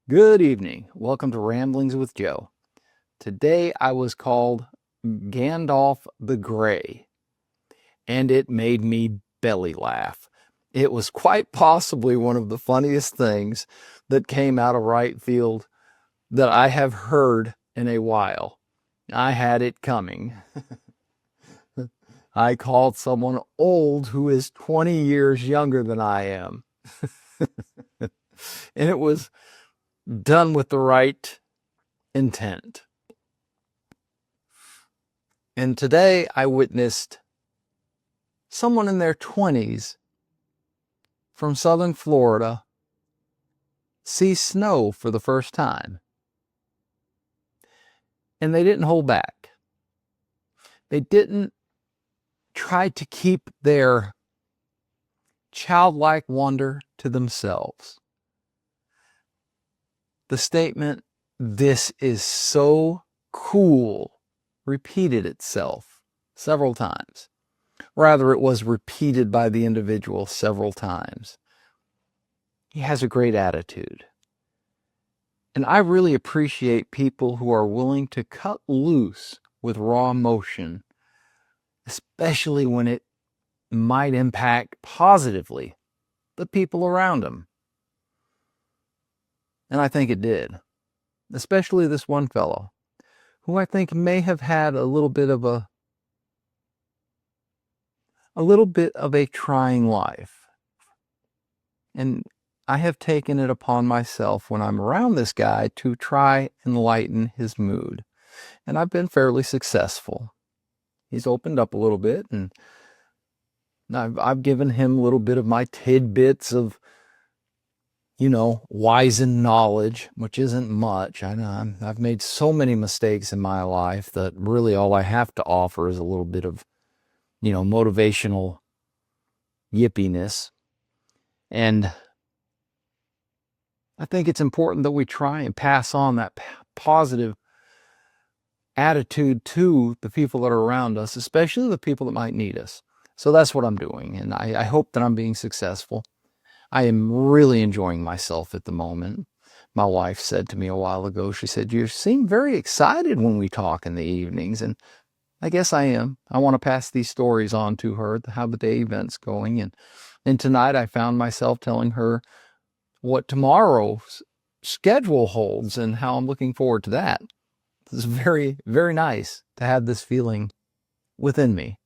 Good evening. Welcome to Ramblings with Joe. Today I was called Gandalf the Grey, and it made me belly laugh. It was quite possibly one of the funniest things that came out of right field that I have heard in a while. I had it coming. I called someone old who is 20 years younger than I am. And it was done with the right intent. And today I witnessed someone in their 20s from southern Florida see snow for the first time. And they didn't hold back. They didn't try to keep their childlike wonder to themselves. The statement, "This is so cool," repeated itself several times. Rather, it was repeated by the individual several times. He has a great attitude. And I really appreciate people who are willing to cut loose with raw emotion, especially when it might impact positively the people around them. And I think it did, especially this one fellow, who I think may have had a little bit of a trying life. And I have taken it upon myself when I'm around this guy to try and lighten his mood. And I've been fairly successful. He's opened up a little bit, and I've given him a little bit of my tidbits of, wizened knowledge, which isn't much. I know I've made so many mistakes in my life that really all I have to offer is a little bit of, motivational yippiness. And I think it's important that we try and pass on that positive attitude to the people that are around us, especially the people that might need us. So that's what I'm doing, and I hope that I'm being successful. I am really enjoying myself at the moment. My wife said to me a while ago, she said, "You seem very excited when we talk in the evenings." And I guess I am. I want to pass these stories on to her, how the day event's going. And tonight I found myself telling her what tomorrow's schedule holds and how I'm looking forward to that. It's very, very nice to have this feeling within me.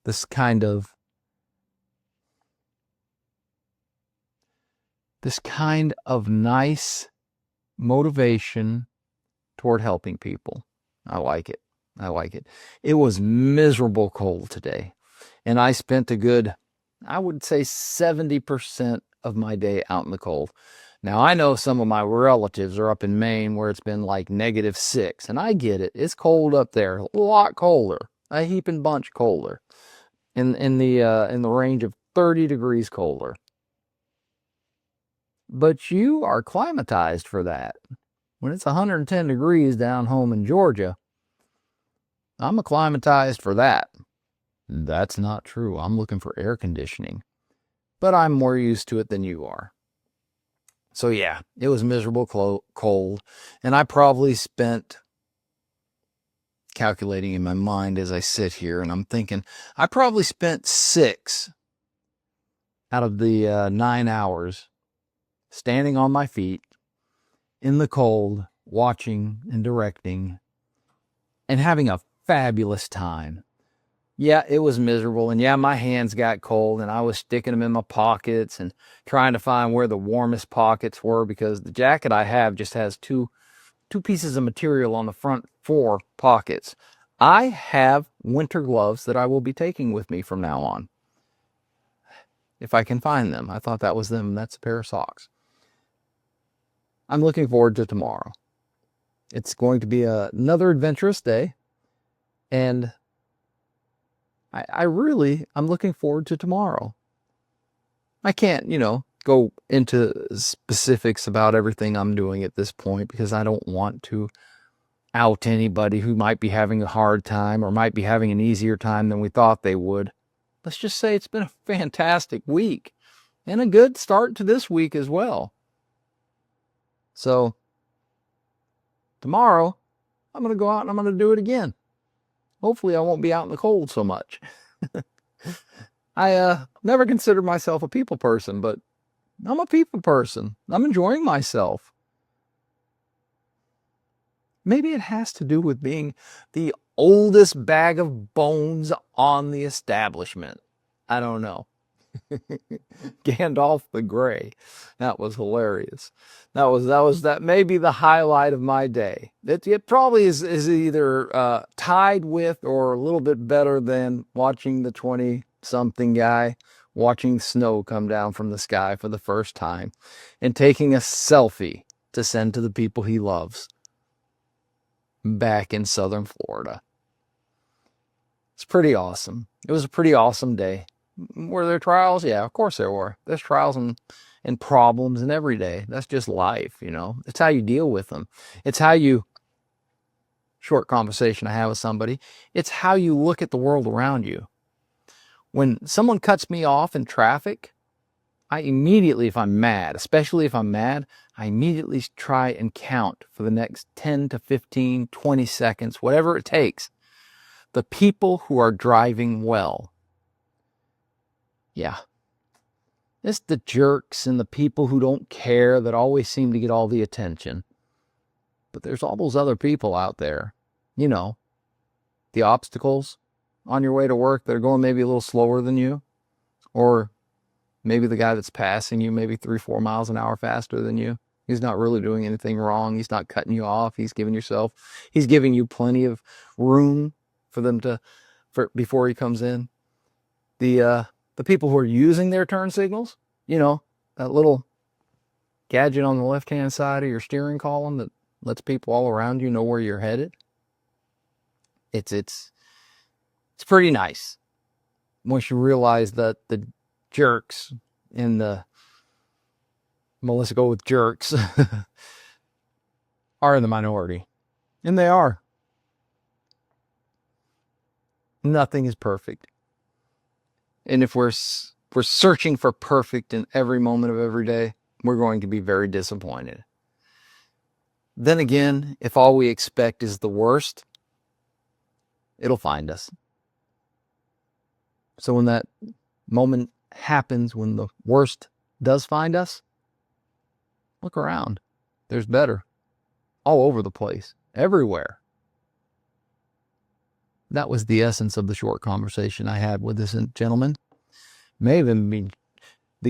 This kind of nice motivation toward helping people. I like it. I like it. It was miserable cold today, and I spent a good, I would say 70% of my day out in the cold. Now, I know some of my relatives are up in Maine where it's been like -6, and I get it. It's cold up there, a lot colder, a heaping bunch colder, in the range of 30 degrees colder. But you are climatized for that. When it's 110 degrees down home in Georgia, I'm acclimatized for that. That's not true. I'm looking for air conditioning, but I'm more used to it than you are. So yeah, it was miserable cold, and I probably spent, calculating in my mind as I sit here, and I'm thinking, I probably spent 6 out of the 9 hours standing on my feet in the cold, watching and directing, and having a fabulous time. Yeah, it was miserable, and yeah, my hands got cold, and I was sticking them in my pockets and trying to find where the warmest pockets were, because the jacket I have just has two pieces of material on the front 4 pockets. I have winter gloves that I will be taking with me from now on, if I can find them. I thought that was them. That's a pair of socks. I'm looking forward to tomorrow. It's going to be another adventurous day, and I'm looking forward to tomorrow. I can't, go into specifics about everything I'm doing at this point, because I don't want to out anybody who might be having a hard time or might be having an easier time than we thought they would. Let's just say it's been a fantastic week and a good start to this week as well. So tomorrow, I'm going to go out and I'm going to do it again. Hopefully I won't be out in the cold so much. I never considered myself a people person, but I'm a people person. I'm enjoying myself. Maybe it has to do with being the oldest bag of bones on the establishment. I don't know. Gandalf the Grey. That was hilarious. That may be the highlight of my day. It probably is either tied with or a little bit better than watching the 20-something guy watching snow come down from the sky for the first time and taking a selfie to send to the people he loves back in southern Florida. It's pretty awesome. It was a pretty awesome day. Were there trials? Yeah, of course there were. There's trials and problems in every day. That's just life, you know. It's how you deal with them. It's how you, short conversation I have with somebody, it's how you look at the world around you. When someone cuts me off in traffic, I immediately, if I'm mad, especially if I'm mad, I immediately try and count for the next 10 to 15, 20 seconds, whatever it takes, the people who are driving well. Yeah. It's the jerks and the people who don't care that always seem to get all the attention. But there's all those other people out there, you know, the obstacles on your way to work that are going maybe a little slower than you, or maybe the guy that's passing you maybe 3-4 miles an hour faster than you. He's not really doing anything wrong. He's not cutting you off. He's giving you plenty of room for them before he comes in. The people who are using their turn signals, you know, that little gadget on the left-hand side of your steering column that lets people all around you know where you're headed. It's pretty nice once you realize that the jerks in the, well, let's go with jerks, are in the minority. And they are. Nothing is perfect. And if we're searching for perfect in every moment of every day, we're going to be very disappointed. Then again, if all we expect is the worst, it'll find us. So when that moment happens, when the worst does find us, look around. There's better. All over the place. Everywhere. That was the essence of the short conversation I had with this gentleman. The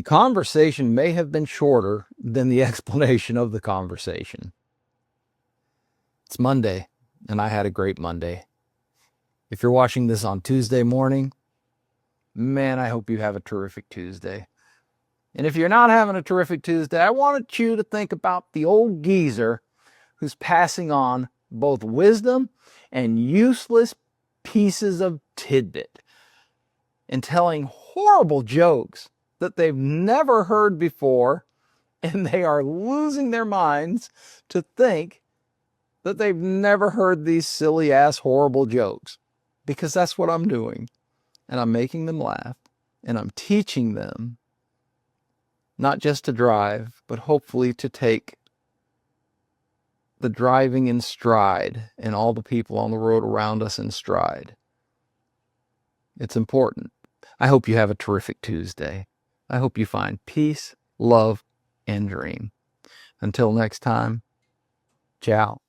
conversation may have been shorter than the explanation of the conversation. It's Monday, and I had a great Monday. If you're watching this on Tuesday morning, man, I hope you have a terrific Tuesday. And if you're not having a terrific Tuesday, I wanted you to think about the old geezer who's passing on both wisdom and useless pieces of tidbit and telling horrible jokes that they've never heard before, and they are losing their minds to think that they've never heard these silly ass horrible jokes, because that's what I'm doing. And I'm making them laugh, and I'm teaching them not just to drive, but hopefully to take the driving in stride and all the people on the road around us in stride. It's important. I hope you have a terrific Tuesday. I hope you find peace, love, and dream. Until next time, ciao.